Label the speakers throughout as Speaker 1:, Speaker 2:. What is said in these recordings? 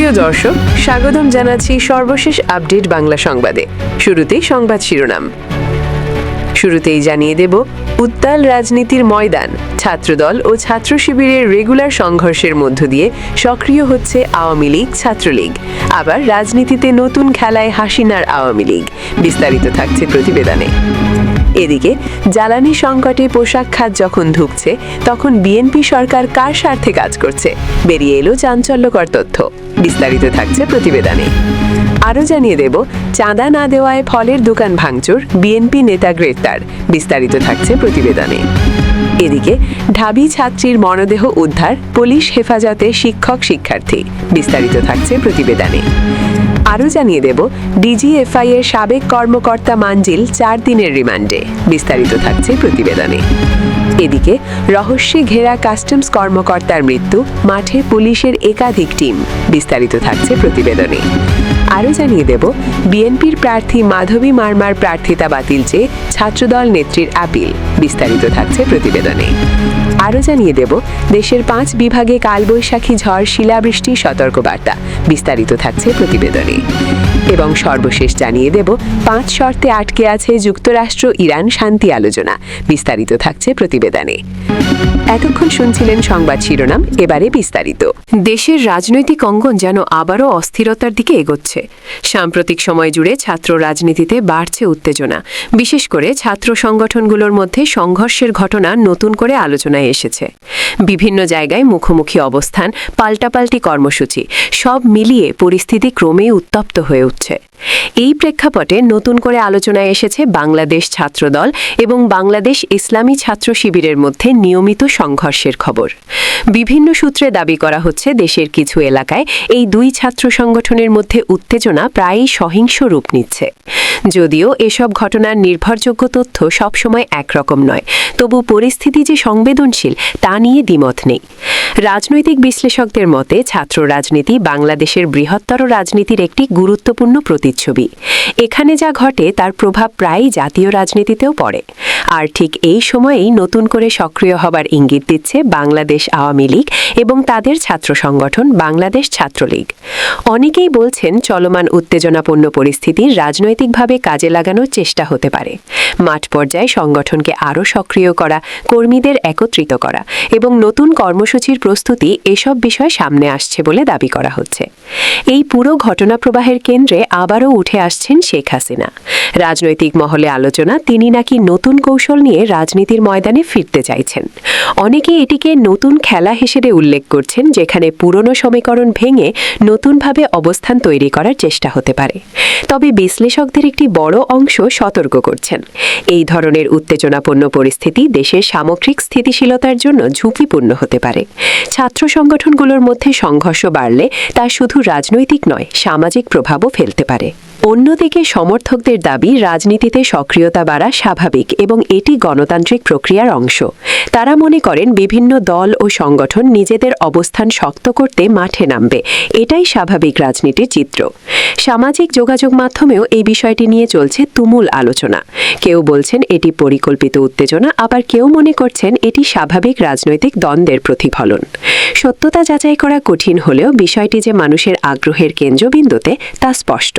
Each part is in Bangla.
Speaker 1: সুপ্রিয় দর্শক, স্বাগতম জানাচ্ছি সর্বশেষ আপডেট বাংলা সংবাদে। শুরুতেই সংবাদ শিরোনাম। শুরুতেই জানিয়ে দেব, উত্তাল রাজনীতির ময়দান। ছাত্রদল ও ছাত্র শিবিরের রেগুলার সংঘর্ষের মধ্য দিয়ে সক্রিয় হচ্ছে আওয়ামী লীগ, ছাত্রলীগ। আবার রাজনীতিতে নতুন খেলায় হাসিনার আওয়ামী লীগ। বিস্তারিত থাকছে প্রতিবেদনে। এদিকে জ্বালানি সংকটে পোশাক খাত যখন ধুঁকছে, তখন বিএনপি সরকার কার স্বার্থে কাজ করছে? বেরিয়ে এলো চাঞ্চল্যকর তথ্য। বিস্তারিত থাকছে প্রতিবেদনে। আরও জানিয়ে দেব, চাঁদা না দেওয়ায় ফলের দোকান ভাঙচুর, বিএনপি নেতা গ্রেপ্তার। বিস্তারিত থাকছে প্রতিবেদনে। এদিকে ঢাবি ছাত্রীর মরদেহ উদ্ধার, পুলিশ হেফাজতে শিক্ষক শিক্ষার্থী। বিস্তারিত থাকছে প্রতিবেদনে। আরও জানিয়ে দেব, ডিজিএফআই এর সাবেক কর্মকর্তা মানজিল 4 দিনের রিমান্ডে। বিস্তারিত থাকছে প্রতিবেদনে। এদিকে রহস্যে ঘেরা কাস্টমস কর্মকর্তার মৃত্যু, মাঠে পুলিশের একাধিক টিম। বিস্তারিত থাকছে প্রতিবেদনে। আরও জানিয়ে দেব, বিএনপির প্রার্থী মাধবী মারমার প্রার্থিতা বাতিল চেয়ে ছাত্রদল নেত্রীর আপিল। বিস্তারিত থাকছে প্রতিবেদনে। আরও জানিয়ে দেব, দেশের 5 বিভাগে কালবৈশাখী ঝড়, শিলাবৃষ্টি সতর্কবার্তা। বিস্তারিত থাকছে প্রতিবেদনে। এবং সর্বশেষ জানিয়ে দেব, 5 শর্তে আটকে আছে যুক্তরাষ্ট্র ইরান শান্তি আলোচনা। বিস্তারিত থাকছে প্রতিবেদনে। এতক্ষণ শুনছিলেন সংবাদ শিরোনাম, এবারে বিস্তারিত। দেশের রাজনৈতিক অঙ্গন যেন আবারও অস্থিরতার দিকে এগোচ্ছে। সাম্প্রতিক সময় জুড়ে ছাত্র রাজনীতিতে বাড়ছে উত্তেজনা। বিশেষ করে ছাত্র সংগঠনগুলোর মধ্যে সংঘর্ষের ঘটনা নতুন করে আলোচনায় এসেছে। বিভিন্ন জায়গায় মুখোমুখি অবস্থান, পাল্টাপাল্টি কর্মসূচি, সব মিলিয়ে পরিস্থিতি ক্রমেই উত্তপ্ত হয়ে উঠছে। এই প্রেক্ষাপটে নতুন করে আলোচনায় এসেছে বাংলাদেশ ছাত্রদল এবং বাংলাদেশ ইসলামী ছাত্র শিবিরের মধ্যে নিয়মিত সংঘর্ষের খবর। বিভিন্ন সূত্রে দাবি করা হচ্ছে, দেশের কিছু এলাকায় এই দুই ছাত্র সংগঠনের মধ্যে উত্তেজনা প্রায়ই সহিংস রূপ নিচ্ছে। যদিও এসব ঘটনার নির্ভরযোগ্য তথ্য সবসময় একরকম নয়, তবু পরিস্থিতি যে সংবেদনশীল তা নিয়ে দ্বিমত নেই। রাজনৈতিক বিশ্লেষকদের মতে, ছাত্র রাজনীতি বাংলাদেশের বৃহত্তর রাজনীতির একটি গুরুত্বপূর্ণ প্রতিচ্ছবি। এখানে যা ঘটে তার প্রভাব প্রায়ই জাতীয় রাজনীতিতেও পড়ে। আর ঠিক এই সময়েই নতুন করে সক্রিয় হবার ইঙ্গিত দিচ্ছে বাংলাদেশ আওয়ামী লীগ এবং তাদের ছাত্র সংগঠন বাংলাদেশ ছাত্রলীগ। অনেকেই বলছেন, চলমান উত্তেজনাপূর্ণ পরিস্থিতি রাজনৈতিকভাবে কাজে লাগানোর চেষ্টা হতে পারে। মাঠ পর্যায়ে সংগঠনকে আরও সক্রিয় করা, কর্মীদের একত্রিত করা এবং নতুন কর্মসূচির প্রস্তুতি, এসব বিষয় সামনে আসছে বলে দাবি করা হচ্ছে। এই পুরো ঘটনা প্রবাহের কেন্দ্রে আবারও উঠে আসছেন শেখ হাসিনা। রাজনৈতিক মহলে আলোচনা, তিনি নাকি নতুন কৌশল নিয়ে রাজনীতির ময়দানে ফিরতে চাইছেন। অনেকে এটিকে নতুন খেলা হিসেবে উল্লেখ করছেন, যেখানে পুরনো সমীকরণ ভেঙে নতুনভাবে অবস্থান তৈরি করার চেষ্টা হতে পারে। তবে বিশ্লেষকদের একটি বড় অংশ সতর্ক করছেন, এই ধরনের উত্তেজনাপূর্ণ পরিস্থিতি দেশের সামগ্রিক স্থিতিশীলতার জন্য ঝুঁকিপূর্ণ হতে পারে। ছাত্র সংগঠনগুলোর মধ্যে সংঘর্ষ বাড়লে তা শুধু রাজনৈতিক নয়, সামাজিক প্রভাবও ফেলতে পারে। অন্যদিকে সমর্থকদের দাবি, রাজনীতিতে সক্রিয়তা বাড়া স্বাভাবিক এবং এটি গণতান্ত্রিক প্রক্রিয়ার অংশ। তারা মনে করেন, বিভিন্ন দল ও সংগঠন নিজেদের অবস্থান শক্ত করতে মাঠে নামবে, এটাই স্বাভাবিক রাজনীতির চিত্র। সামাজিক যোগাযোগ মাধ্যমেও এই বিষয়টি নিয়ে চলছে তুমুল আলোচনা। কেউ বলছেন এটি পরিকল্পিত উত্তেজনা, আবার কেউ মনে করছেন এটি স্বাভাবিক রাজনৈতিক দ্বন্দ্বের প্রতিফলন। সত্যতা যাচাই করা কঠিন হলেও বিষয়টি যে মানুষের আগ্রহের কেন্দ্রবিন্দুতে তা স্পষ্ট।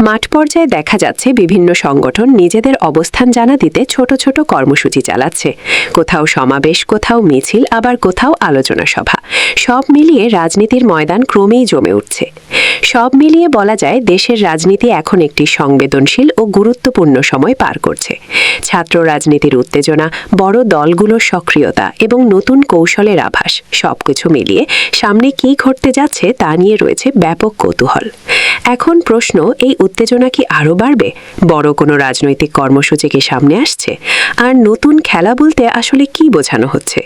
Speaker 1: মাঠ পর্যায়ে দেখা যাচ্ছে, বিভিন্ন সংগঠন নিজেদের অবস্থান জানা দিতে ছোট ছোট কর্মসূচি চালাচ্ছে। কোথাও সমাবেশ, কোথাও মিছিল, আবার কোথাও আলোচনা সভা। সব মিলিয়ে রাজনীতির ময়দান ক্রমেই জমে উঠছে। সব মিলিয়ে বলা যায়, দেশের রাজনীতি এখন একটি সংবেদনশীল ও গুরুত্বপূর্ণ সময় পার করছে। ছাত্র রাজনীতির উত্তেজনা, বড় দলগুলোর সক্রিয়তা এবং নতুন কৌশলের আভাস, সবকিছু মিলিয়ে সামনে কী ঘটতে যাচ্ছে তা নিয়ে রয়েছে ব্যাপক কৌতূহল। এখন প্রশ্ন, এই উত্তেজনা কি আরও বাড়বে? বড় কোনো রাজনৈতিক কর্মসূচি কি সামনে আসছে? আর নতুন খেলা বলতে আসলে কি বোঝানো হচ্ছে?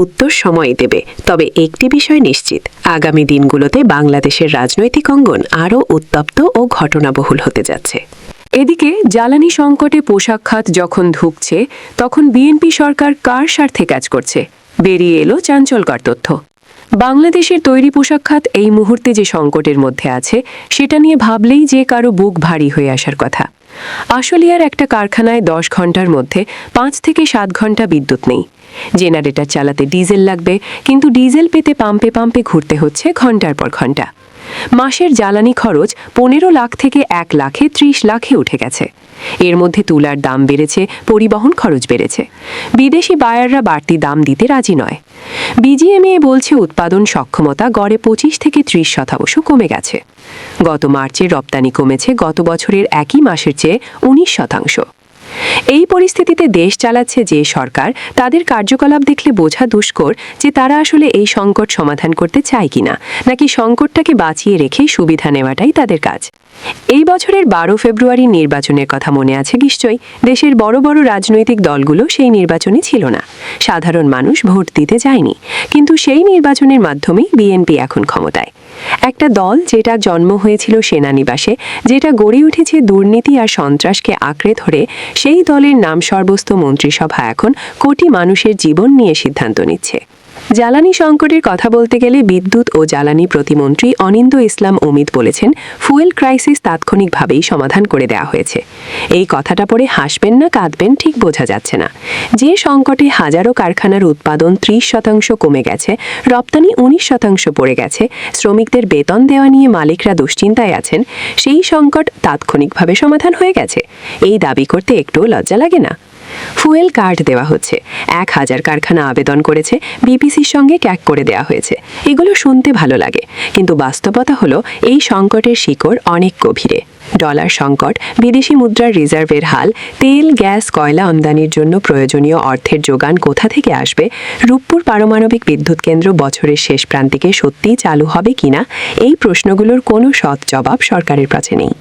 Speaker 1: উত্তর সময়ই দেবে। তবে একটি বিষয় নিশ্চিত, আগামী দিনগুলোতে বাংলাদেশের রাজনৈতিক অঙ্গন আরও উত্তপ্ত ও ঘটনাবহুল হতে যাচ্ছে। এদিকে জ্বালানি সংকটে পোশাক খাত যখন ধুঁকছে, তখন বিএনপি সরকার কার স্বার্থে কাজ করছে? বেরিয়ে এলো চাঞ্চল্যকর তথ্য। বাংলাদেশের তৈরি পোশাক খাত এই মুহূর্তে যে সংকটের মধ্যে আছে, সেটা নিয়ে ভাবলেই যে কারো বুক ভারী হয়ে আসার কথা। আশুলিয়ার একটা কারখানায় 10 ঘন্টার মধ্যে 5 থেকে 7 ঘন্টা বিদ্যুৎ নেই। জেনারেটর চালাতে ডিজেল লাগবে, কিন্তু ডিজেল পেতে পাম্পে পাম্পে ঘুরতে হচ্ছে ঘন্টার পর ঘন্টা। মাসের জ্বালানি খরচ 15 লাখ থেকে 1 লাখে 30 লাখে উঠে গেছে। এর মধ্যে তুলার দাম বেড়েছে, পরিবহন খরচ বেড়েছে। বিদেশি বায়াররা বাড়তি দাম দিতে রাজি নয়। বিজিএমইএ বলছে উৎপাদন সক্ষমতা গড়ে 25 থেকে 30% কমে গেছে। গত মার্চে রপ্তানি কমেছে গত বছরের একই মাসের চেয়ে 19%। এই পরিস্থিতিতে দেশ চালাচ্ছে যে সরকার, তাদের কার্যকলাপ দেখলে বোঝা দুষ্কর যে তারা আসলে এই সংকট সমাধান করতে চায় কিনা, নাকি সংকটটাকে বাঁচিয়ে রেখে সুবিধা নেওয়াটাই তাদের কাজ। এই বছরের 12 ফেব্রুয়ারি নির্বাচনের কথা মনে আছে নিশ্চয়ই। দেশের বড় বড় রাজনৈতিক দলগুলো সেই নির্বাচনে ছিল না, সাধারণ মানুষ ভোট দিতে যায়নি। কিন্তু সেই নির্বাচনের মাধ্যমেই বিএনপি এখন ক্ষমতায়। একটা দল যেটা জন্ম হয়েছিল সেনানিবাসে, যেটা গড়ে উঠেছে দুর্নীতি আর সন্ত্রাসকে আঁকড়ে ধরে, সেই দলের নাম সর্বস্ত মন্ত্রিসভা এখন কোটি মানুষের জীবন নিয়ে সিদ্ধান্ত নিচ্ছে। জ্বালানি সংকটের কথা বলতে গেলে বিদ্যুৎ ও জ্বালানি প্রতিমন্ত্রী অনিন্দ্য ইসলাম অমিত বলেছেন, ফুয়েল ক্রাইসিস তাৎক্ষণিকভাবেই সমাধান করে দেওয়া হয়েছে। এই কথাটা পড়ে হাসবেন না কাঁদবেন ঠিক বোঝা যাচ্ছে না। যে সংকটে হাজারো কারখানার উৎপাদন 30% কমে গেছে, রপ্তানি 19% পড়ে গেছে, শ্রমিকদের বেতন দেওয়া নিয়ে মালিকরা দুশ্চিন্তায় আছেন, সেই সংকট তাৎক্ষণিকভাবে সমাধান হয়ে গেছে। এই দাবি করতে একটুও লজ্জা লাগে না? ফুয়েল কার্ড দেওয়া হচ্ছে, 1000 কারখানা আবেদন করেছে, বিপিসির সঙ্গে ক্যাক করে দেওয়া হয়েছে। এগুলো শুনতে ভালো লাগে, কিন্তু বাস্তবতা হলো এই সংকটের শিকড় অনেক গভীরে। ডলার সংকট, বিদেশি মুদ্রার রিজার্ভের হাল, তেল, গ্যাস, কয়লা আমদানির জন্য প্রয়োজনীয় অর্থের যোগান কোথা থেকে আসবে, রূপপুর পারমাণবিক বিদ্যুৎ কেন্দ্র বছরের শেষ প্রান্তিকে সত্যিই চালু হবে কিনা, এই প্রশ্নগুলোর কোনো সৎ জবাব সরকারের কাছে নেই।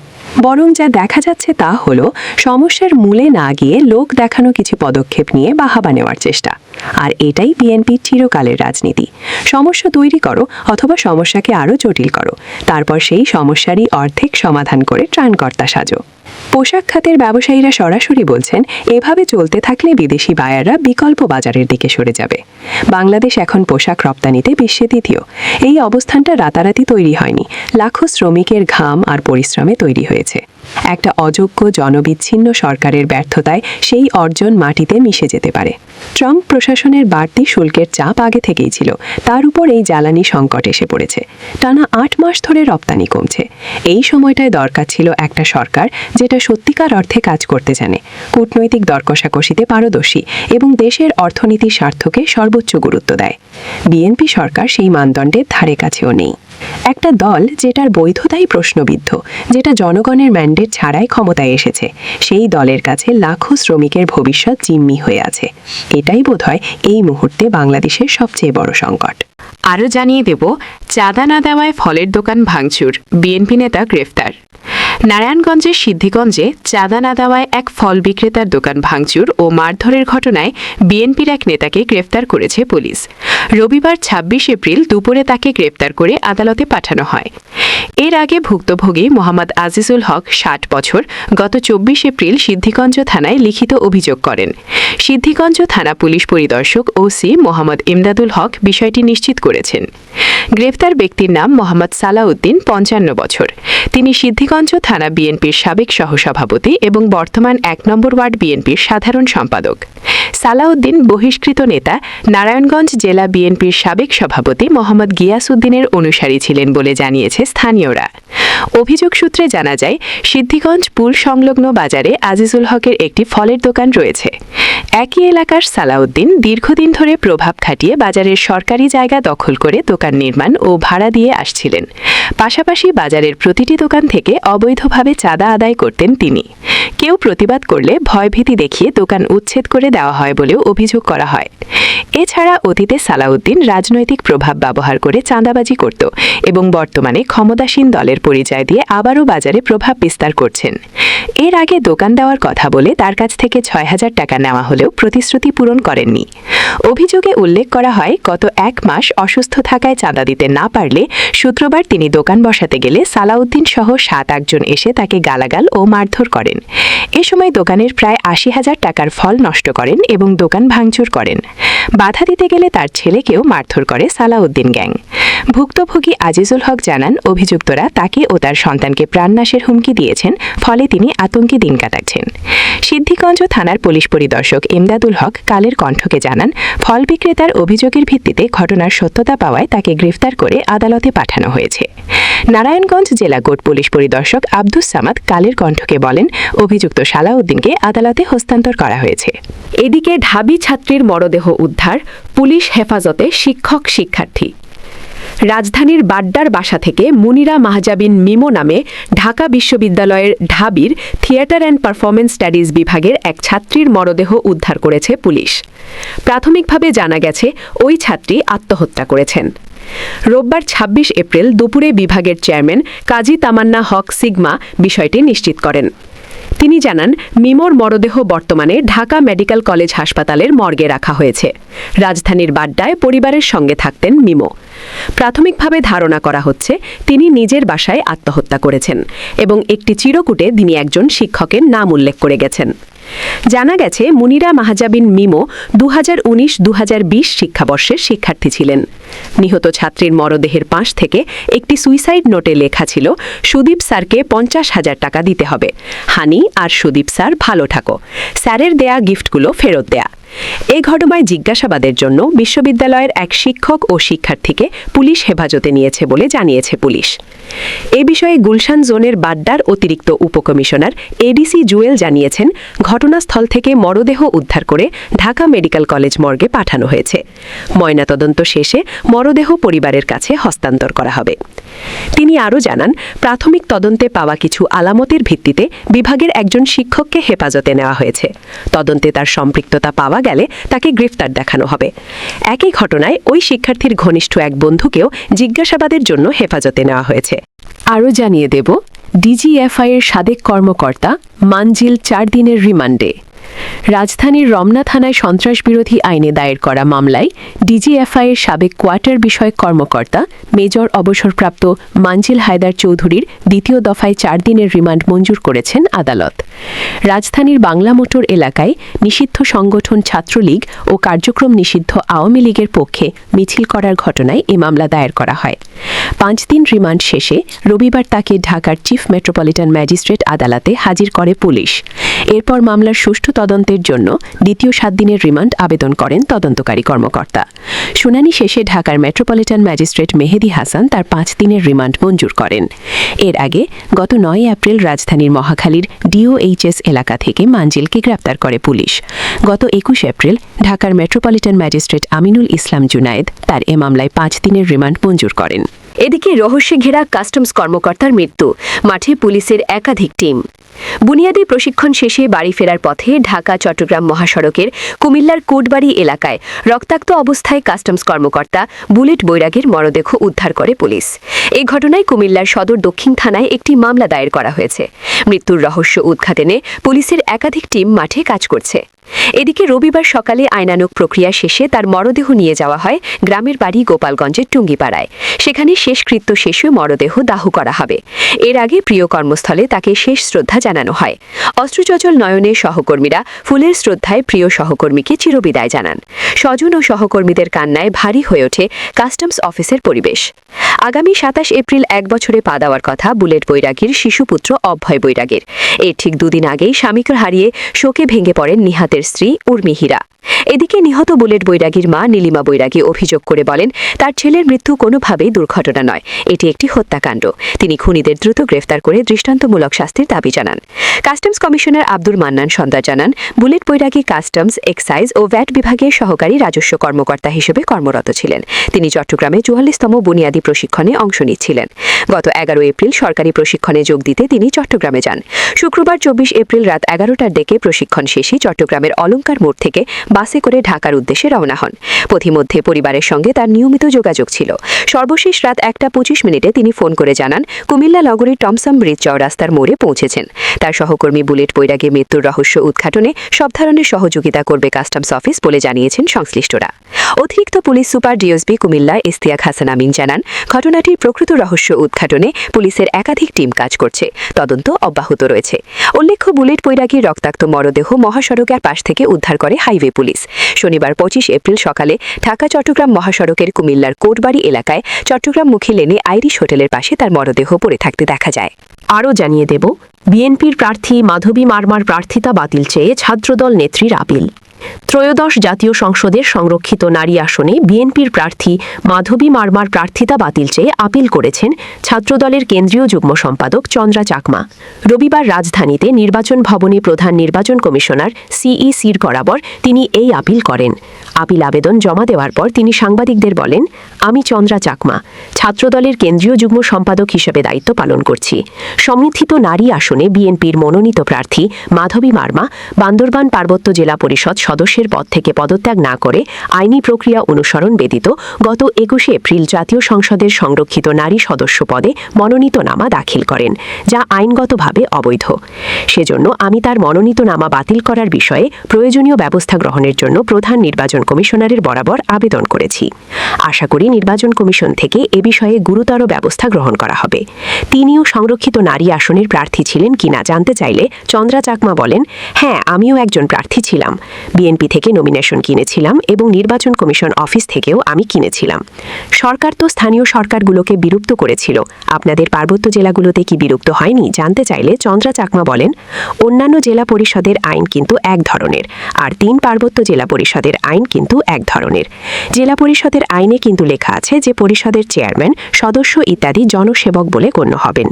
Speaker 1: বরং যা দেখা যাচ্ছে তা হলো সমস্যার মূলে না গিয়ে লোক দেখানো কিছু পদক্ষেপ নিয়ে বাহাবা নেওয়ার চেষ্টা। আর এটাই বিএনপির চিরকালের রাজনীতি। সমস্যা তৈরি করো অথবা সমস্যাকে আরও জটিল করো, তারপর সেই সমস্যারই অর্ধেক সমাধান করে ত্রাণকর্তা সাজো। পোশাক খাতের ব্যবসায়ীরা সরাসরি বলছেন, এভাবে চলতে থাকলে বিদেশি বায়াররা বিকল্প বাজারের দিকে সরে যাবে। বাংলাদেশ এখন পোশাক রপ্তানিতে বিশ্বে দ্বিতীয়। এই অবস্থানটা রাতারাতি তৈরি হয়নি, লাখো শ্রমিকের ঘাম আর পরিশ্রমে তৈরি হয়েছে। একটা অযোগ্য জনবিচ্ছিন্ন সরকারের ব্যর্থতায় সেই অর্জন মাটিতে মিশে যেতে পারে। ট্রাম্প প্রশাসনের বাড়তি শুল্কের চাপ আগে থেকেই ছিল, তার উপর এই জ্বালানি সংকট এসে পড়েছে। টানা 8 মাস ধরে রপ্তানি কমছে। এই সময়টায় দরকার ছিল একটা সরকার যেটা সত্যিকার অর্থে কাজ করতে জানে, কূটনৈতিক দরকষাকষিতে পারদর্শী এবং দেশের অর্থনীতির স্বার্থকে সর্বোচ্চ গুরুত্ব দেয়। বিএনপি সরকার সেই মানদণ্ডের ধারে কাছেও নেই। একটা দল যেটার বৈধতাই প্রশ্নবিদ্ধ, যেটা জনগণের ম্যান্ডেট ছাড়াই ক্ষমতায় এসেছে, সেই দলের কাছে লাখো শ্রমিকের ভবিষ্যৎ জিম্মি হয়ে আছে। এটাই বোধহয় এই মুহূর্তে বাংলাদেশের সবচেয়ে বড় সংকট।
Speaker 2: আরও জানিয়ে দেব, চাঁদা না দেওয়ায় ফলের দোকান ভাঙচুর, বিএনপি নেতা গ্রেফতার। নারায়ণগঞ্জের সিদ্ধিগঞ্জে চাঁদা না দেওয়ায় এক ফল বিক্রেতার দোকান ভাঙচুর ও মারধরের ঘটনায় বিএনপির এক নেতাকে গ্রেফতার করেছে পুলিশ। রবিবার 26 এপ্রিল দুপুরে তাকে গ্রেফতার করে আদালতে পাঠানো হয়। এর আগে ভুক্তভোগী মোহাম্মদ আজিজুল হক 60 বছর গত 24 এপ্রিল সিদ্ধিগঞ্জ থানায় লিখিত অভিযোগ করেন। সিদ্ধিগঞ্জ থানা পুলিশ পরিদর্শক ওসি মোহাম্মদ ইমদাদুল হক বিষয়টি নিশ্চিত করেছেন। গ্রেফতার ব্যক্তির নাম মোহাম্মদ সালাউদ্দিন, 55 বছর। তিনি সিদ্ধিগঞ্জ থানা বিএনপির সাবেক সহসভাপতি এবং বর্তমান 1 নম্বর ওয়ার্ড বিএনপির সাধারণ সম্পাদক। সালাউদ্দিন বহিষ্কৃত নেতা নারায়ণগঞ্জ জেলা বিএনপির সাবেক সভাপতি মোহাম্মদ গিয়াসউদ্দিনের অনুসারী ছিলেন বলে জানিয়েছে স্থানীয়রা। অভিযোগ সূত্রে জানা যায়, সিদ্ধিগঞ্জ পুল সংলগ্ন বাজারে আজিজুল হকের একটি ফলের দোকান রয়েছে। একই এলাকার সালাউদ্দিন দীর্ঘদিন ধরে প্রভাব খাটিয়ে বাজারের সরকারি জায়গা দখল করে দোকান নির্মাণ ও ভাড়া দিয়ে আসছিলেন। পাশাপাশি বাজারের প্রতিটি দোকান থেকে অবৈধভাবে চাঁদা আদায় করতেন তিনি। কেউ প্রতিবাদ করলে ভয়ভীতি দেখিয়ে দোকান উচ্ছেদ করে দেওয়া হয় বলেও অভিযোগ করা হয়। এছাড়া অতীতে সালাউদ্দিন রাজনৈতিক প্রভাব ব্যবহার করে চাঁদাবাজি করত এবং বর্তমানে ক্ষমতাসীন দলের পরিচয় দিয়ে আবারও বাজারে প্রভাব বিস্তার করছেন। এর আগে দোকান দেওয়ার কথা বলে তার কাছ থেকে 6000 টাকা নেওয়া হলেও প্রতিশ্রুতি পূরণ করেননি। অভিযোগে উল্লেখ করা হয়, গত 1 মাস অসুস্থ থাকায় চাঁদা দিতে না পারলে শুক্রবার তিনি দোকান বসাতে গেলে সালাউদ্দিন সহ 7-8 জন এসে তাকে গালাগাল ও মারধর করেন। এ সময় দোকানের প্রায় 80,000 টাকার ফল নষ্ট করেন এবং দোকান ভাঙচুর করেন। বাধা দিতে গেলে তার ছেলেকেও মারধর করে সালাউদ্দিন গ্যাং। ভুক্তভোগী আজিজুল হক জানান, অভিযুক্তরা তাকে ও তার সন্তানকে প্রাণনাশের হুমকি দিয়েছেন, ফলে তিনি আতঙ্কে দিন কাটাচ্ছেন। সিদ্ধিগঞ্জ থানার পুলিশ পরিদর্শক ইমদাদুল হক কালের কণ্ঠকে জানান, ফল বিক্রেতার অভিযোগের ভিত্তিতে ঘটনার সত্যতা পাওয়ায় তাকে গ্রেফতার করে আদালতে পাঠানো হয়েছে। নারায়ণগঞ্জ জেলা কোর্ট পুলিশ পরিদর্শক আব্দুস সামাদ কালের কণ্ঠকে বলেন, অভিযুক্ত সালাউদ্দিনকে আদালতে হস্তান্তর করা হয়েছে।
Speaker 3: এদিকে ঢাবি ছাত্রীর মরদেহ উদ্ধার, পুলিশ হেফাজতে শিক্ষক শিক্ষার্থী। রাজধানীর বাড্ডার বাসা থেকে মুনিরা মাহজাবিন মিমো নামে ঢাকা বিশ্ববিদ্যালয়ের ঢাবির থিয়েটার অ্যান্ড পারফরমেন্স স্টাডিজ বিভাগের এক ছাত্রীর মরদেহ উদ্ধার করেছে পুলিশ। প্রাথমিকভাবে জানা গেছে ওই ছাত্রী আত্মহত্যা করেছেন। রোববার ২৬ এপ্রিল দুপুরে বিভাগের চেয়ারম্যান কাজী তামান্না হক সিগমা বিষয়টি নিশ্চিত করেন। তিনি জানান, মিমোর মরদেহ বর্তমানে ঢাকা মেডিকেল কলেজ হাসপাতালের মর্গে রাখা হয়েছে। রাজধানীর বাড্ডায় পরিবারের সঙ্গে থাকতেন মিমো। প্রাথমিকভাবে ধারণা করা হচ্ছে তিনি নিজের বাসায় আত্মহত্যা করেছেন এবং একটি চিরকুটে তিনি একজন শিক্ষকের নাম উল্লেখ করে গেছেন। জানা গেছে, মুনিরা মাহজাবিন মিমো ২০১৯-২০২০ শিক্ষাবর্ষের শিক্ষার্থী ছিলেন। নিহত ছাত্রীর মরদেহের পাশ থেকে একটি সুইসাইড নোটে লেখা ছিল, সুদীপ স্যারকে ৫০,০০০ টাকা দিতে হবে। হানি আর সুদীপ স্যার ভালো থাকো, স্যারের দেয়া গিফটগুলো ফেরত দেয়া। এই ঘটনায় জিজ্ঞাসাবাদের জন্য বিশ্ববিদ্যালয়ের এক শিক্ষক ও শিক্ষার্থীকে পুলিশ হেফাজতে নিয়েছে বলে জানিয়েছে পুলিশ। এ বিষয়ে গুলশান জোনের বাড্ডার অতিরিক্ত উপকমিশনার এডিসি জুয়েল জানিয়েছেন, ঘটনাস্থল থেকে মরদেহ উদ্ধার করে ঢাকা মেডিকেল কলেজ মর্গে পাঠানো হয়েছে। ময়নাতদন্ত শেষে মরদেহ পরিবারের কাছে হস্তান্তর করা হবে। তিনি আরও জানান, প্রাথমিক তদন্তে পাওয়া কিছু আলামতের ভিত্তিতে বিভাগের একজন শিক্ষককে হেফাজতে নেওয়া হয়েছে। তদন্তে তার সম্পৃক্ততা পাওয়া গেলে তাকে গ্রেফতার দেখানো হবে। একই ঘটনায় ওই শিক্ষার্থীর ঘনিষ্ঠ এক বন্ধুকেও জিজ্ঞাসাবাদের জন্য হেফাজতে নেওয়া হয়েছে।
Speaker 1: আরও জানিয়ে দেব, ডিজিএফআইয়ের সাবেক কর্মকর্তা মানজিল ৪ দিনের রিমান্ডে। রাজধানীর রমনা থানায় সন্ত্রাসবিরোধী আইনে দায়ের করা মামলায় ডিজিএফআইয়ের সাবেক কোয়ার্টার বিষয়ক কর্মকর্তা মেজর অবসরপ্রাপ্ত মানজিল হায়দার চৌধুরীর দ্বিতীয় দফায় ৪ দিনের রিমান্ড মঞ্জুর করেছেন আদালত। রাজধানীর বাংলা মোটর এলাকায় নিষিদ্ধ সংগঠন ছাত্রলীগ ও কার্যক্রম নিষিদ্ধ আওয়ামী লীগের পক্ষে মিছিল করার ঘটনায় এ মামলা দায়ের করা হয়। ৫ দিন রিমান্ড শেষে রবিবার তাকে ঢাকার চিফ মেট্রোপলিটন ম্যাজিস্ট্রেট আদালতে হাজির করে পুলিশ। এরপর মামলার সুষ্ঠু তদন্তের জন্য দ্বিতীয় ৭ দিনের রিমান্ড আবেদন করেন তদন্তকারী কর্মকর্তা। শুনানি শেষে ঢাকার মেট্রোপলিটন ম্যাজিস্ট্রেট মেহেদী হাসান তার ৫ দিনের রিমান্ড মঞ্জুর করেন। এর আগে গত ৯ এপ্রিল রাজধানীর মহাখালীর ডিওএইচএস এলাকা থেকে মানজিলকে গ্রেপ্তার করে পুলিশ। গত ২১ এপ্রিল ঢাকার মেট্রোপলিটন ম্যাজিস্ট্রেট আমিনুল ইসলাম জুনায়েদ তার এ মামলায় ৫ দিনের রিমান্ড মঞ্জুর করেন।
Speaker 3: এদিকে রহস্যে ঘেরা কাস্টমস কর্মকর্তার মৃত্যু, মাঠে পুলিশের একাধিক টিম। বুনিয়াদী প্রশিক্ষণ শেষে বাড়ি ফেরার পথে ঢাকা চট্টগ্রাম মহাসড়কের কুমিল্লার কোটবাড়ি এলাকায় রক্তাক্ত অবস্থায় কাস্টমস কর্মকর্তা বুলেট বৈরাগীর মরদেহ উদ্ধার করে পুলিশ। এই ঘটনায় কুমিল্লার সদর দক্ষিণ থানায় একটি মামলা দায়ের করা হয়েছে। মৃত্যুর রহস্য উদ্ঘাটনে পুলিশের একাধিক টিম মাঠে কাজ করছে। এদিকে রবিবার সকালে আইনানুগ প্রক্রিয়া শেষে তার মরদেহ নিয়ে যাওয়া হয় গ্রামের বাড়ি গোপালগঞ্জের টুঙ্গিপাড়ায়। সেখানে শেষকৃত্য শেষে মরদেহ দাহ করা হবে। এর আগে প্রিয় কর্মস্থলে তাকে শেষ শ্রদ্ধা জানানো হয়। অশ্রুচঞ্চল নয়নের সহকর্মীরা ফুলের শ্রদ্ধায় প্রিয় সহকর্মীকে চিরবিদায় জানান। স্বজন ও সহকর্মীদের কান্নায় ভারী হয়ে ওঠে কাস্টমস অফিসের পরিবেশ। আগামী ২৭ এপ্রিল ১ বছরে পা দেওয়ার কথা বুলেট বৈরাগীর শিশুপুত্র অভয় বৈরাগীর। এর ঠিক দুদিন আগেই স্বামীকে হারিয়ে শোকে ভেঙে পড়েন নিহাতের স্ত্রী উর্মি হীরা। এদিকে নিহত বুলেট বৈরাগীর মা নীলিমা বৈরাগী অভিযোগ করে বলেন, তার ছেলের মৃত্যু কোনোভাবেই দুর্ঘটনা নয়, এটি একটি হত্যাকাণ্ড। তিনি খুনিদের দ্রুত গ্রেফতার করে দৃষ্টান্তমূলক শাস্তির দাবি জানান। কাস্টমস কমিশনার আব্দুল মান্নান সন্ধ্যা জানান, বুলেট বৈরাগী কাস্টমস, এক্সাইজ ও ভ্যাট বিভাগের সহকারী রাজস্ব কর্মকর্তা হিসেবে কর্মরত ছিলেন। তিনি চট্টগ্রামে ৪৪তম বুনিয়াদী প্রশিক্ষণে অংশ নিচ্ছিলেন। গত ১১ এপ্রিল সরকারি প্রশিক্ষণে যোগ দিতে তিনি চট্টগ্রামে যান। শুক্রবার ২৪ এপ্রিল রাত ১১টার দিকে প্রশিক্ষণ শেষে চট্টগ্রামের অলঙ্কার মোড় থেকে বাসে করে ঢাকার উদ্দেশ্যে রওনা হন। পথিমধ্যে পরিবারের সঙ্গে তার নিয়মিত যোগাযোগ ছিল। সর্বশেষ রাত ১টা ২৫ তিনি ফোন করে জানান, কুমিল্লা নগরীর টমসম ব্রিজ চৌরাস্তার মোড়ে পৌঁছেছেন। তার সহকর্মী বুলেট বৈরাগীর মৃত্যুর রহস্য উদ্ঘাটনে সব ধরনের সহযোগিতা করবে কাস্টমস অফিস বলে জানিয়েছেন সংশ্লিষ্টরা। অতিরিক্ত police super DSP Comilla Istiak Hasan Amin জানান, ঘটনাটির প্রকৃত রহস্য উদ্ঘাটনে পুলিশের একাধিক টিম কাজ করছে, তদন্ত অব্যাহত রয়েছে। উল্লেখ্য, বুলেট বৈরাগীর রক্তাক্ত মরদেহ মহাসড়কের পাশ থেকে উদ্ধার করে হাইওয়ে পুলিশ। শনিবার 25 এপ্রিল সকালে ঢাকা চট্টগ্রাম মহাসড়কের কুমিল্লার কোটবাড়ি এলাকায় চট্টগ্রামমুখী লেনে আইরিশ হোটেলের পাশে তার মরদেহ পড়ে থাকতে দেখা যায়। আরও জানিয়ে দেব, বিএনপির প্রার্থী মাধবী মারমার প্রার্থিতা বাতিল চেয়ে ছাত্রদল নেত্রীর আপিল। ত্রয়োদশ জাতীয় সংসদের সংরক্ষিত নারী আসনে বিএনপির প্রার্থী মাধবী মারমার প্রার্থিতা বাতিল চেয়ে আপিল করেছেন ছাত্রদলের কেন্দ্রীয় যুগ্ম সম্পাদক চন্দ্রা চাকমা। রবিবার রাজধানীতে নির্বাচন ভবনে প্রধান নির্বাচন কমিশনার সিইসির বরাবর তিনি এই আপিল করেন। আপিল আবেদন জমা দেওয়ার পর তিনি সাংবাদিকদের বলেন, আমি চন্দ্রা চাকমা ছাত্রদলের কেন্দ্রীয় যুগ্ম সম্পাদক হিসেবে দায়িত্ব পালন করছি। সমর্থিত নারী আসনে বিএনপির মনোনীত প্রার্থী মাধবী মারমা বান্দরবান পার্বত্য জেলা পরিষদ সদস্যের পদ থেকে পদত্যাগ না করে আইনি প্রক্রিয়া অনুসরণ ব্যতীত গত 21 এপ্রিল জাতীয় সংসদের সংরক্ষিত নারী সদস্য পদে মনোনীতনামা দাখিল করেন, যা আইনগতভাবে অবৈধ। সেজন্য আমি তার মনোনীতনামা বাতিল করার বিষয়ে প্রয়োজনীয় ব্যবস্থা গ্রহণের জন্য প্রধান নির্বাচন কমিশনারের বরাবর আবেদন করেছি। আশা করি নির্বাচন কমিশন থেকে এ বিষয়ে গুরুতর ব্যবস্থা গ্রহণ করা হবে। তিনিও সংরক্ষিত নারী আসনের প্রার্থী ছিলেন কিনা জানতে চাইলে চন্দ্রা চাকমা বলেন, হ্যাঁ, আমিও একজন প্রার্থী ছিলাম। বিএনপি থেকে নমিনেশন কিনেছিলাম এবং নির্বাচন কমিশন অফিস থেকেও আমি কিনেছিলাম। সরকার তো স্থানীয় সরকারগুলোকে বিলুপ্ত করেছিল, আপনাদের পার্বত্য জেলাগুলোতে কি বিলুপ্ত হয়নি জানতে চাইলে চন্দ্রা চাকমা বলেন, অন্যান্য জেলা পরিষদের আইন কিন্তু এক ধরনের, আর 3 পার্বত্য জেলা পরিষদের আইন কিন্তু এক ধরনের। জেলা পরিষদের আইনে কিন্তু লেখা আছে যে পরিষদের চেয়ারম্যান, সদস্য ইত্যাদি জনসেবক বলে গণ্য হবেন।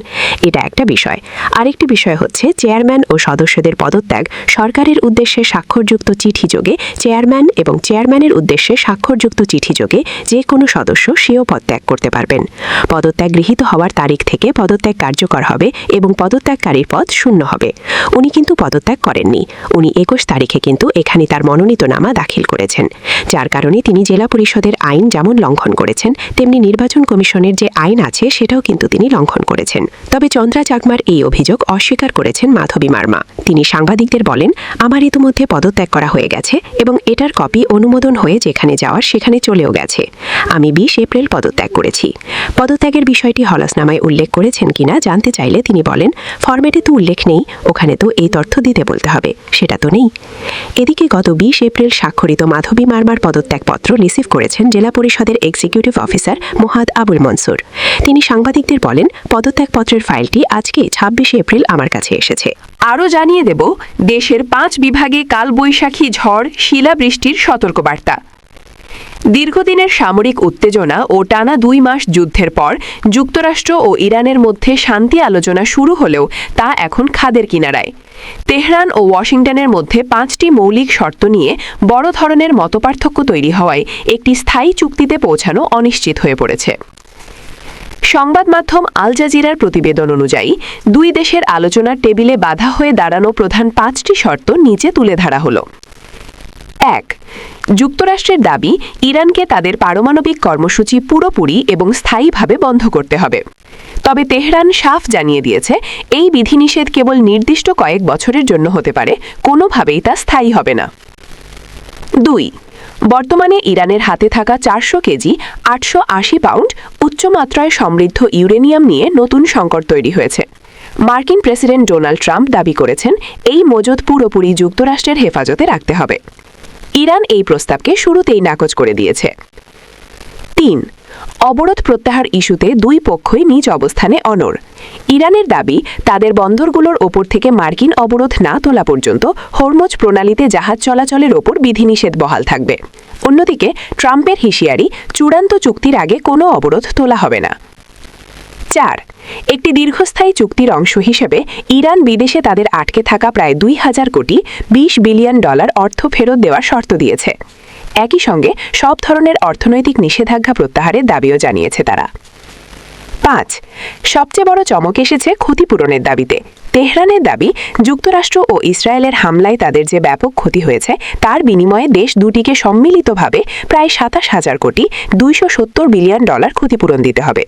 Speaker 3: এটা একটা বিষয়। আরেকটি বিষয় হচ্ছে চেয়ারম্যান ও সদস্যদের পদত্যাগ সরকারের উদ্দেশ্যে স্বাক্ষরযুক্ত চিঠি যোগে চেয়ারম্যান এবং চেয়ারম্যানের উদ্দেশ্যে স্বাক্ষরযুক্ত চিঠি যোগে যে কোনো সদস্য সেও পদত্যাগ করতে পারবেন। পদত্যাগ গৃহীত হওয়ার তারিখ থেকে পদত্যাগ কার্যকর হবে এবং পদত্যাগকারীর পদ শূন্য হবে। উনি কিন্তু পদত্যাগ করেননি। উনি 21 তারিখে কিন্তু এখানে তার মনোনীতনামা দাখিল করেছেন, যার কারণে তিনি জেলা পরিষদের আইন যেমন লঙ্ঘন করেছেন তেমনি নির্বাচন কমিশনের যে আইন আছে সেটাও কিন্তু তিনি লঙ্ঘন করেছেন। তবে চন্দ্রা চাকমার এই অভিযোগ অস্বীকার করেছেন মাধবী মারমা। তিনি সাংবাদিকদের বলেন, আমার ইতিমধ্যে পদত্যাগ করা হয়ে গেছে এবং এটার কপি অনুমোদন হয়ে যেখানে যাওয়ার সেখানে চলেও গেছে। আমি 20 এপ্রিল পদত্যাগ করেছি। পদত্যাগের বিষয়টি হলফনামায় উল্লেখ করেছেন কিনা জানতে চাইলে তিনি বলেন, ফরম্যাটে তো উল্লেখ নেই, ওখানে তো এই তথ্য দিতে বলতে হবে, সেটা তো নেই। এদিকে গত 20 এপ্রিল স্বাক্ষরিত মাধবী মারমার পদত্যাগপত্র রিসিভ করেছেন জেলা পরিষদের এক্সিকিউটিভ অফিসার মোহাদ আবুল মনসুর। তিনি সাংবাদিকদের বলেন, পদত্যাগপত্রের ফাইলটি আজকে 26 এপ্রিল আমার কাছে এসেছে।
Speaker 1: আরও জানিয়ে দেব, দেশের 5 বিভাগে কালবৈশাখী ঝড়, শিলাবৃষ্টির সতর্কবার্তা। দীর্ঘদিনের সামরিক উত্তেজনা ও টানা 2 মাস যুদ্ধের পর যুক্তরাষ্ট্র ও ইরানের মধ্যে শান্তি আলোচনা শুরু হলেও তা এখন খাদের কিনারায়। তেহরান ও ওয়াশিংটনের মধ্যে 5টি মৌলিক শর্ত নিয়ে বড় ধরনের মতপার্থক্য তৈরি হওয়ায় একটি স্থায়ী চুক্তিতে পৌঁছানো অনিশ্চিত হয়ে পড়েছে। সংবাদ মাধ্যম আল জাজিরার প্রতিবেদন অনুযায়ী 2 দেশের আলোচনার টেবিলে বাধা হয়ে দাঁড়ানো প্রধান 5টি শর্ত নিচে তুলে ধরা হলো। 1. যুক্তরাষ্ট্রের দাবি, ইরানকে তাদের পারমাণবিক কর্মসূচি পুরোপুরি এবং স্থায়ীভাবে বন্ধ করতে হবে। তবে তেহরান সাফ জানিয়ে দিয়েছে, এই বিধিনিষেধ কেবল নির্দিষ্ট কয়েক বছরের জন্য হতে পারে, কোনোভাবেই তা স্থায়ী হবে না। 2. বর্তমানে ইরানের হাতে থাকা 400 কেজি 880 পাউন্ড উচ্চমাত্রায় সমৃদ্ধ ইউরেনিয়াম নিয়ে নতুন সংকট তৈরি হয়েছে। মার্কিন প্রেসিডেন্ট ডোনাল্ড ট্রাম্প দাবি করেছেন, এই মজুদ পুরোপুরি যুক্তরাষ্ট্রের হেফাজতে রাখতে হবে। ইরান এই প্রস্তাবকে শুরুতেই নাকচ করে দিয়েছে। 3. অবরোধ প্রত্যাহার ইস্যুতে 2 পক্ষই নিজ অবস্থানে অনড়। ইরানের দাবি, তাদের বন্দরগুলোর ওপর থেকে মার্কিন অবরোধ না তোলা পর্যন্ত হরমুজ প্রণালীতে জাহাজ চলাচলের ওপর বিধিনিষেধ বহাল থাকবে। অন্যদিকে ট্রাম্পের হুঁশিয়ারি, চূড়ান্ত চুক্তির আগে কোনো অবরোধ তোলা হবে না। 4. একটি দীর্ঘস্থায়ী চুক্তির অংশ হিসেবে ইরান বিদেশে তাদের আটকে থাকা প্রায় 2000 কোটি $20 বিলিয়ন অর্থ ফেরত দেওয়ার শর্ত দিয়েছে। একই সঙ্গে সব ধরনের অর্থনৈতিক নিষেধাজ্ঞা প্রত্যাহারের দাবিও জানিয়েছে তারা। 5. সবচেয়ে বড় চমক এসেছে ক্ষতিপূরণের দাবিতে। তেহরানের দাবি, যুক্তরাষ্ট্র ও ইসরায়েলের হামলায় তাদের যে ব্যাপক ক্ষতি হয়েছে তার বিনিময়ে দেশ দুটিকে সম্মিলিতভাবে প্রায় 27,000 কোটি $270 বিলিয়ন ক্ষতিপূরণ দিতে হবে।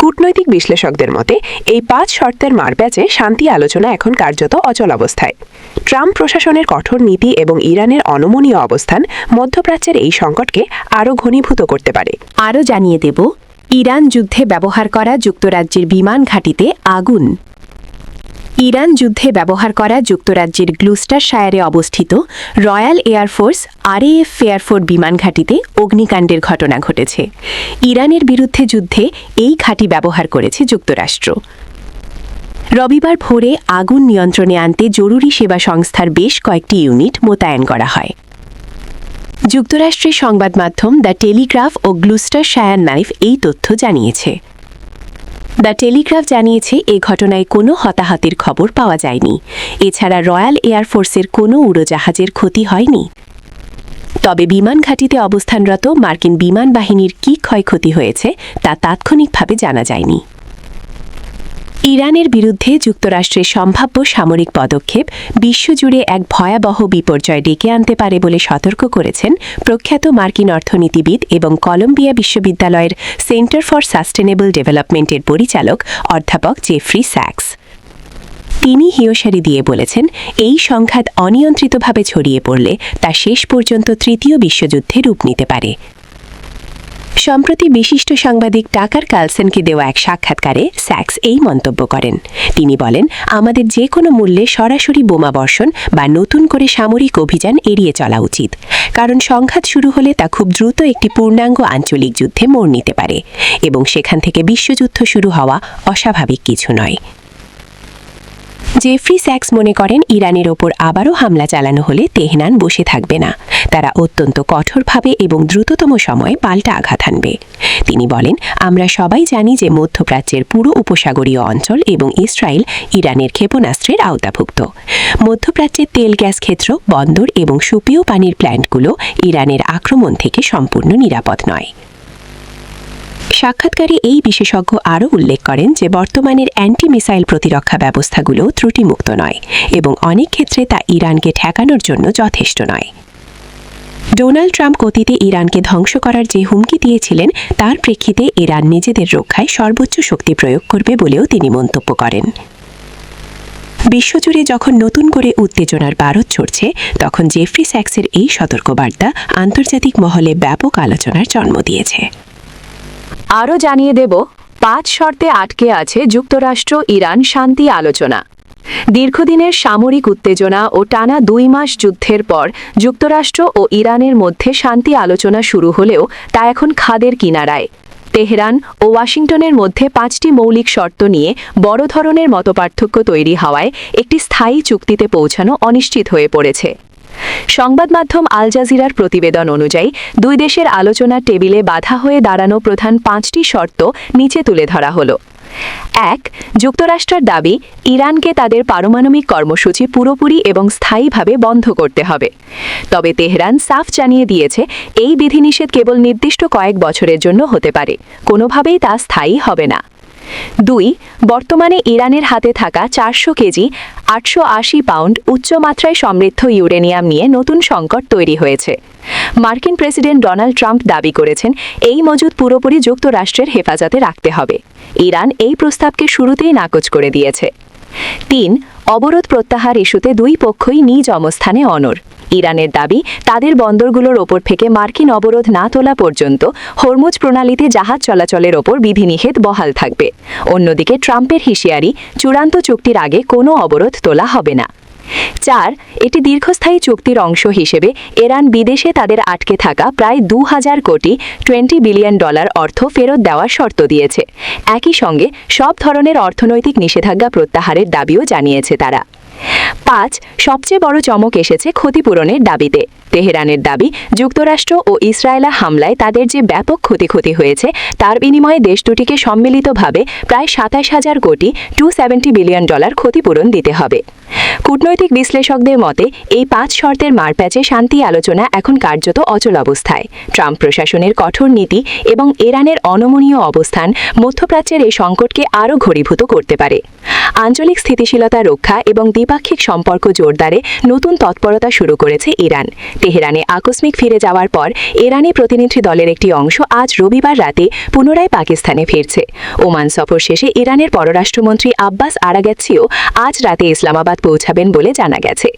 Speaker 1: কূটনৈতিক বিশ্লেষকদের মতে এই 5 শর্তের মারপ্যাচে শান্তি আলোচনা এখন কার্যত অচল অবস্থায়। ট্রাম্প প্রশাসনের কঠোর নীতি এবং ইরানের অনমনীয় অবস্থান মধ্যপ্রাচ্যের এই সংকটকে আরও ঘনীভূত করতে পারে।
Speaker 3: আরও জানিয়ে দেব, ইরান যুদ্ধে ব্যবহার করা যুক্তরাজ্যের বিমান ঘাঁটিতে আগুন।
Speaker 4: ইরান যুদ্ধে ব্যবহার করা যুক্তরাজ্যের গ্লুস্টারশায়ারে অবস্থিত রয়্যাল এয়ারফোর্স RAF ফেয়ারফোর্ট বিমান ঘাঁটিতে অগ্নিকাণ্ডের ঘটনা ঘটেছে। ইরানের বিরুদ্ধে যুদ্ধে এই ঘাঁটি ব্যবহার করেছে যুক্তরাষ্ট্র। রবিবার ভোরে আগুন নিয়ন্ত্রণে আনতে জরুরি সেবা সংস্থার বেশ কয়েকটি ইউনিট মোতায়েন করা হয়। যুক্তরাষ্ট্রের সংবাদ মাধ্যম দ্য টেলিগ্রাফ ও গ্লুস্টারশায়ার নাইফ এই তথ্য জানিয়েছে। দ্য টেলিগ্রাফ জানিয়েছে এ ঘটনায় কোনো হতাহতের খবর পাওয়া যায়নি। এছাড়া রয়্যাল এয়ারফোর্সের কোনো উড়োজাহাজের ক্ষতি হয়নি। তবে বিমান ঘাঁটিতে অবস্থানরত মার্কিন বিমান বাহিনীর কী ক্ষয়ক্ষতি হয়েছে তা তাৎক্ষণিকভাবে জানা যায়নি। ইরানের বিরুদ্ধে যুক্তরাষ্ট্রের সম্ভাব্য সামরিক পদক্ষেপ বিশ্বজুড়ে এক ভয়াবহ বিপর্যয় ডেকে আনতে পারে বলে সতর্ক করেছেন প্রখ্যাত মার্কিন অর্থনীতিবিদ এবং কলম্বিয়া বিশ্ববিদ্যালয়ের সেন্টার ফর সাস্টেনেবল ডেভেলপমেন্টের পরিচালক অধ্যাপক জেফ্রি স্যাক্স। তিনি হিয়সারি দিয়ে বলেছেন, এই সংঘাত অনিয়ন্ত্রিতভাবে ছড়িয়ে পড়লে তা শেষ পর্যন্ত তৃতীয় বিশ্বযুদ্ধে রূপ নিতে পারে। সম্প্রতি বিশিষ্ট সাংবাদিক টাকার কার্লসনকে দেওয়া এক সাক্ষাৎকারে স্যাক্স এই মন্তব্য করেন। তিনি বলেন, আমাদের যে কোনো মূল্যে সরাসরি বোমা বর্ষণ বা নতুন করে সামরিক অভিযান এড়িয়ে চলা উচিত, কারণ সংঘাত শুরু হলে তা খুব দ্রুত একটি পূর্ণাঙ্গ আঞ্চলিক যুদ্ধে মোড় নিতে পারে এবং সেখান থেকে বিশ্বযুদ্ধ শুরু হওয়া অস্বাভাবিক কিছু নয়। জেফ্রি স্যাক্স মনে করেন, ইরানের ওপর আবারও হামলা চালানো হলে তেহরান বসে থাকবে না। তারা অত্যন্ত কঠোরভাবে এবং দ্রুততম সময়ে পাল্টা আঘাত হানবে। তিনি বলেন, আমরা সবাই জানি যে মধ্যপ্রাচ্যের পুরো উপসাগরীয় অঞ্চল এবং ইসরায়েল ইরানের ক্ষেপণাস্ত্রের আওতাভুক্ত। মধ্যপ্রাচ্যের তেল গ্যাস ক্ষেত্র, বন্দর এবং সুপেয় পানির প্ল্যান্টগুলো ইরানের আক্রমণ থেকে সম্পূর্ণ নিরাপদ নয়। সাক্ষাৎকারে এই বিশেষজ্ঞ আরও উল্লেখ করেন যে বর্তমানের অ্যান্টি মিসাইল প্রতিরক্ষা ব্যবস্থাগুলো ত্রুটিমুক্ত নয় এবং অনেক ক্ষেত্রে তা ইরানকে ঠেকানোর জন্য যথেষ্ট নয়। ডোনাল্ড ট্রাম্প অতীতে ইরানকে ধ্বংস করার যে হুমকি দিয়েছিলেন তার প্রেক্ষিতে ইরান নিজেদের রক্ষায় সর্বোচ্চ শক্তি প্রয়োগ করবে বলেও তিনি মন্তব্য করেন। বিশ্বজুড়ে যখন নতুন করে উত্তেজনার পারদ চড়ছে, তখন জেফ্রি স্যাক্সের এই সতর্কবার্তা আন্তর্জাতিক মহলে ব্যাপক আলোচনার জন্ম দিয়েছে।
Speaker 3: আরও জানিয়ে দেব, 5 শর্তে আটকে আছে যুক্তরাষ্ট্র ইরান শান্তি আলোচনা। দীর্ঘদিনের সামরিক উত্তেজনা ও টানা 2 মাস যুদ্ধের পর যুক্তরাষ্ট্র ও ইরানের মধ্যে শান্তি আলোচনা শুরু হলেও তা এখন খাদের কিনারায়। তেহরান ও ওয়াশিংটনের মধ্যে 5টি মৌলিক শর্ত নিয়ে বড় ধরনের মতপার্থক্য তৈরি হওয়ায় একটি স্থায়ী চুক্তিতে পৌঁছানো অনিশ্চিত হয়ে পড়েছে। সংবাদ মাধ্যম আল জাজিরার প্রতিবেদন অনুযায়ী 2 দেশের আলোচনার টেবিলে বাধা হয়ে দাঁড়ানো প্রধান 5টি শর্ত নিচে তুলে ধরা হলো। 1. যুক্তরাষ্ট্রের দাবি, ইরানকে তাদের পারমাণবিক কর্মসূচি পুরোপুরি এবং স্থায়ীভাবে বন্ধ করতে হবে। তবে তেহরান সাফ জানিয়ে দিয়েছে, এই বিধিনিষেধ কেবল নির্দিষ্ট কয়েক বছরের জন্য হতে পারে, কোনোভাবেই তা স্থায়ী হবে না। 2. বর্তমানে ইরানের হাতে থাকা 400 কেজি 880 পাউন্ড উচ্চমাত্রায় সমৃদ্ধ ইউরেনিয়াম নিয়ে নতুন সংকট তৈরি হয়েছে। মার্কিন প্রেসিডেন্ট ডোনাল্ড ট্রাম্প দাবি করেছেন, এই মজুদ পুরোপুরি যুক্তরাষ্ট্রের হেফাজতে রাখতে হবে। ইরান এই প্রস্তাবকে শুরুতেই নাকচ করে দিয়েছে। 3. অবরোধ প্রত্যাহার ইস্যুতে 2 পক্ষই নিজ অবস্থানে অনড়। ইরানের দাবি, তাদের বন্দরগুলোর ওপর থেকে মার্কিন অবরোধ না তোলা পর্যন্ত হরমুজ প্রণালীতে জাহাজ চলাচলের ওপর বিধিনিষেধ বহাল থাকবে। অন্যদিকে ট্রাম্পের হুঁশিয়ারি, চূড়ান্ত চুক্তির আগে কোনো অবরোধ তোলা হবে না। 4. এটি দীর্ঘস্থায়ী চুক্তির অংশ হিসেবে ইরান বিদেশে তাদের আটকে থাকা প্রায় 2000 কোটি $20 বিলিয়ন অর্থ ফেরত দেওয়ার শর্ত দিয়েছে। একই সঙ্গে সব ধরনের অর্থনৈতিক নিষেধাজ্ঞা প্রত্যাহারের দাবিও জানিয়েছে তারা। 5. সবচেয়ে বড় চমক এসেছে ক্ষতিপূরণের দাবিতে। তেহরানের দাবি, যুক্তরাষ্ট্র ও ইসরায়েলের হামলায় তাদের যে ব্যাপক ক্ষয়ক্ষতি হয়েছে তার বিনিময়ে দেশ দুটিকে সম্মিলিতভাবে প্রায় 27,000 কোটি $270 বিলিয়ন ক্ষতিপূরণ দিতে হবে। কূটনৈতিক বিশ্লেষকদের মতে, এই 5 শর্তের মারপ্যাচে শান্তি আলোচনা এখন কার্যত অচল অবস্থায়। ট্রাম্প প্রশাসনের কঠোর নীতি এবং ইরানের অনমনীয় অবস্থান মধ্যপ্রাচ্যের এই সংকটকে আরও ঘনীভূত করতে পারে। আঞ্চলিক স্থিতিশীলতা রক্ষা এবং দ্বিপাক্ষিক
Speaker 4: সম্পর্ক জোরদারে নতুন তৎপরতা শুরু করেছে ইরান। তেহরানে আকস্মিক ফিরে যাওয়ার পর ইরানি প্রতিনিধি দলের একটি অংশ আজ রবিবার রাতে পুনরায় পাকিস্তানে ফিরছে। ওমান সফর শেষে ইরানের পররাষ্ট্রমন্ত্রী আব্বাস আরাগাচ্চিও আজ রাতে ইসলামাবাদ পৌঁছাবেন বলে জানা গেছে।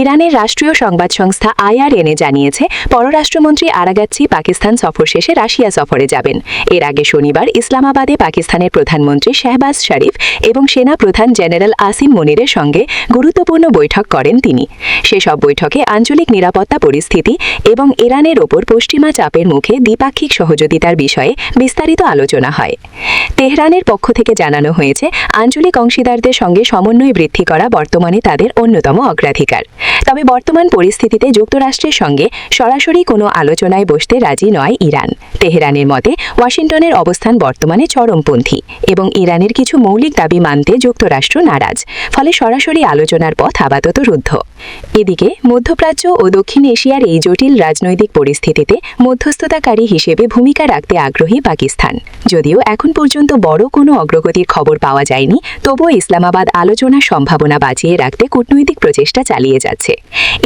Speaker 4: ইরানের রাষ্ট্রীয় সংবাদ সংস্থা IRNA জানিয়েছে পররাষ্ট্রমন্ত্রী আরাগাচ্চি পাকিস্তান সফর শেষে রাশিয়া সফরে যাবেন। এর আগে শনিবার ইসলামাবাদে পাকিস্তানের প্রধানমন্ত্রী শাহবাজ শরীফ এবং সেনা প্রধান জেনারেল আসিম মনিরের সঙ্গে গুরুত্বপূর্ণ বৈঠক করেন তিনি। সেসব বৈঠকে আঞ্চলিক নিরাপত্তা পরিস্থিতি এবং ইরানের ওপর পশ্চিমা চাপের মুখে দ্বিপাক্ষিক সহযোগিতার বিষয়ে বিস্তারিত আলোচনা হয়। তেহরানের পক্ষ থেকে জানানো হয়েছে আঞ্চলিক অংশীদারদের সঙ্গে সমন্বয় বৃদ্ধি করা বর্তমানে তাদের অন্যতম অগ্রাধিকার। তবে বর্তমান পরিস্থিতিতে যুক্তরাষ্ট্রের সঙ্গে সরাসরি কোনো আলোচনায় বসতে রাজি নয় ইরান। তেহরানের মতে ওয়াশিংটনের অবস্থান বর্তমানে চরমপন্থী এবং ইরানের কিছু মৌলিক দাবি মানতে যুক্তরাষ্ট্র নারাজ, ফলে সরাসরি আলোচনার পথ আপাতত রুদ্ধ। এদিকে মধ্যপ্রাচ্য ও দক্ষিণ এশিয়ার এই জটিল রাজনৈতিক পরিস্থিতিতে মধ্যস্থতাকারী হিসেবে ভূমিকা রাখতে আগ্রহী পাকিস্তান। যদিও এখন পর্যন্ত বড় কোনো অগ্রগতির খবর পাওয়া যায়নি, তবুও ইসলামাবাদ আলোচনার সম্ভাবনা বাঁচিয়ে রাখতে কূটনৈতিক প্রচেষ্টা চালিয়ে যাচ্ছে।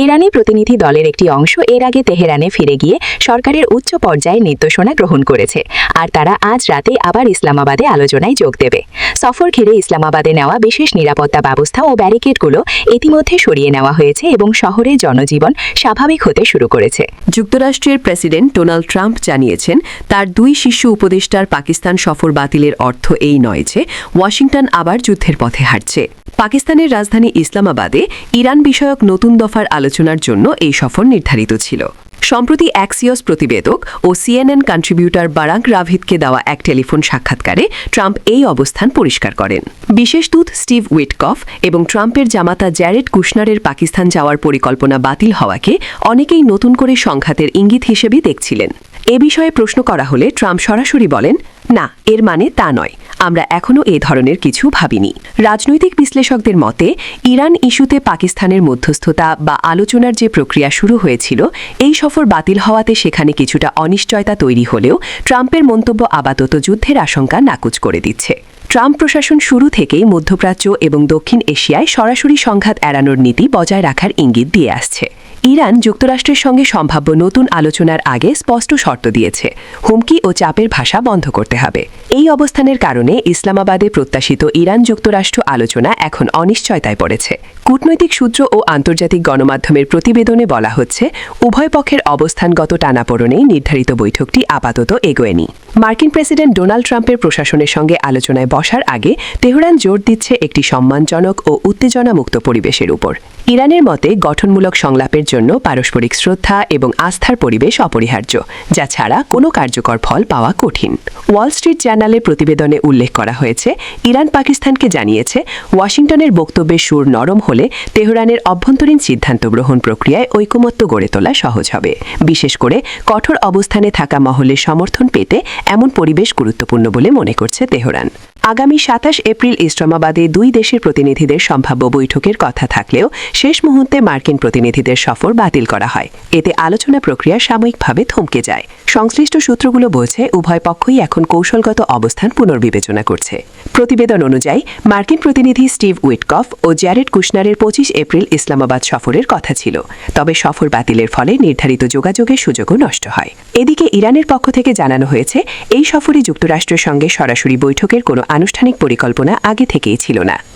Speaker 4: ইরানি প্রতিনিধি দলের একটি অংশ এর আগে তেহরানে ফিরে গিয়ে সরকারের উচ্চ পর্যায়ে নির্দেশনা গ্রহণ করেছে, আর তারা আজ রাতে আবার ইসলামাবাদে আলোচনায় যোগ দেবে। সফর ঘিরে ইসলামাবাদে নেওয়া বিশেষ নিরাপত্তা ব্যবস্থা ও ব্যারিকেডগুলো ইতিমধ্যে সরিয়ে নেওয়া হয়েছে এবং শহরের জনজীবন স্বাভাবিক হতে শুরু করেছে।
Speaker 1: যুক্তরাষ্ট্রের প্রেসিডেন্ট ডোনাল্ড ট্রাম্প জানিয়েছেন তার 2 শীর্ষ উপদেষ্টার পাকিস্তান সফর বাতিলের অর্থ এই নয় যে ওয়াশিংটন আবার যুদ্ধের পথে হাঁটছে। পাকিস্তানের রাজধানী ইসলামাবাদে ইরান বিষয়ক নতুন দফার আলোচনার জন্য এই সফর নির্ধারিত ছিল। সম্প্রতি অ্যাক্সিওস প্রতিবেদক ও CNN কন্ট্রিবিউটর বারাক রাভিদকে দেওয়া এক টেলিফোন সাক্ষাৎকারে ট্রাম্প এই অবস্থান পরিষ্কার করেন। বিশেষ দূত স্টিভ উইটকফ এবং ট্রাম্পের জামাতা জ্যারেড কুশনারের পাকিস্তান যাওয়ার পরিকল্পনা বাতিল হওয়াকে অনেকেই নতুন করে সংঘাতের ইঙ্গিত হিসেবেই দেখছিলেন। এ বিষয়ে প্রশ্ন করা হলে ট্রাম্প সরাসরি বলেন, না, এর মানে তা নয়, আমরা এখনও এ ধরনের কিছু ভাবিনি। রাজনৈতিক বিশ্লেষকদের মতে ইরান ইস্যুতে পাকিস্তানের মধ্যস্থতা বা আলোচনার যে প্রক্রিয়া শুরু হয়েছিল, এই সফর বাতিল হওয়াতে সেখানে কিছুটা অনিশ্চয়তা তৈরি হলেও ট্রাম্পের মন্তব্য আপাতত যুদ্ধের আশঙ্কা নাকচ করে দিচ্ছে। ট্রাম্প প্রশাসন শুরু থেকেই মধ্যপ্রাচ্য এবং দক্ষিণ এশিয়ায় সরাসরি সংঘাত এড়ানোর নীতি বজায় রাখার ইঙ্গিত দিয়ে আসছে। ইরান যুক্তরাষ্ট্রের সঙ্গে সম্ভাব্য নতুন আলোচনার আগে স্পষ্ট শর্ত দিয়েছে, হুমকি ও চাপের ভাষা বন্ধ করতে হবে। এই অবস্থানের কারণে ইসলামাবাদে প্রত্যাশিত ইরান যুক্তরাষ্ট্র আলোচনা এখন অনিশ্চয়তায় পড়েছে। কূটনৈতিক সূত্র ও আন্তর্জাতিক গণমাধ্যমের প্রতিবেদনে বলা হচ্ছে, উভয় পক্ষের অবস্থানগত টানাপোড়েনেই নির্ধারিত বৈঠকটি আপাতত এগোয়নি। মার্কিন প্রেসিডেন্ট ডোনাল্ড ট্রাম্পের প্রশাসনের সঙ্গে আলোচনায় বসার আগে তেহরান জোর দিচ্ছে একটি সম্মানজনক ও উত্তেজনামুক্ত পরিবেশের উপর। ইরানের মতে গঠনমূলক সংলাপের জন্য পারস্পরিক শ্রদ্ধা এবং আস্থার পরিবেশ অপরিহার্য, যা ছাড়া কোনো কার্যকর ফল পাওয়া কঠিন। ওয়াল স্ট্রিট জার্নালের প্রতিবেদনে উল্লেখ করা হয়েছে, ইরান পাকিস্তানকে জানিয়েছে ওয়াশিংটনের বক্তব্যের সুর নরম হলে তেহরানের অভ্যন্তরীণ সিদ্ধান্ত গ্রহণ প্রক্রিয়ায় ঐকমত্য গড়ে তোলা সহজ হবে। বিশেষ করে কঠোর অবস্থানে থাকা মহলের সমর্থন পেতে এমন পরিবেশ গুরুত্বপূর্ণ বলে মনে করছে তেহরান। আগামী 27 এপ্রিল ইসলামাবাদে 2 দেশের প্রতিনিধিদের সম্ভাব্য বৈঠকের কথা থাকলেও শেষ মুহূর্তে মার্কিন প্রতিনিধিদের সফর বাতিল করা হয়। এতে আলোচনা প্রক্রিয়া সাময়িকভাবে থমকে যায়। সংশ্লিষ্ট সূত্রগুলো বলছে উভয় পক্ষই এখন কৌশলগত অবস্থান পুনর্বিবেচনা করছে। প্রতিবেদন অনুযায়ী মার্কিন প্রতিনিধি স্টিভ উইটকফ ও জ্যারেড কুশনারের 25 এপ্রিল ইসলামাবাদ সফরের কথা ছিল, তবে সফর বাতিলের ফলে নির্ধারিত যোগাযোগের সুযোগও নষ্ট হয়। এদিকে ইরানের পক্ষ থেকে জানানো হয়েছে, এই সফরে যুক্তরাষ্ট্রের সঙ্গে সরাসরি বৈঠকের কোনো আনুষ্ঠানিক পরিকল্পনা আগে থেকেই ছিল না।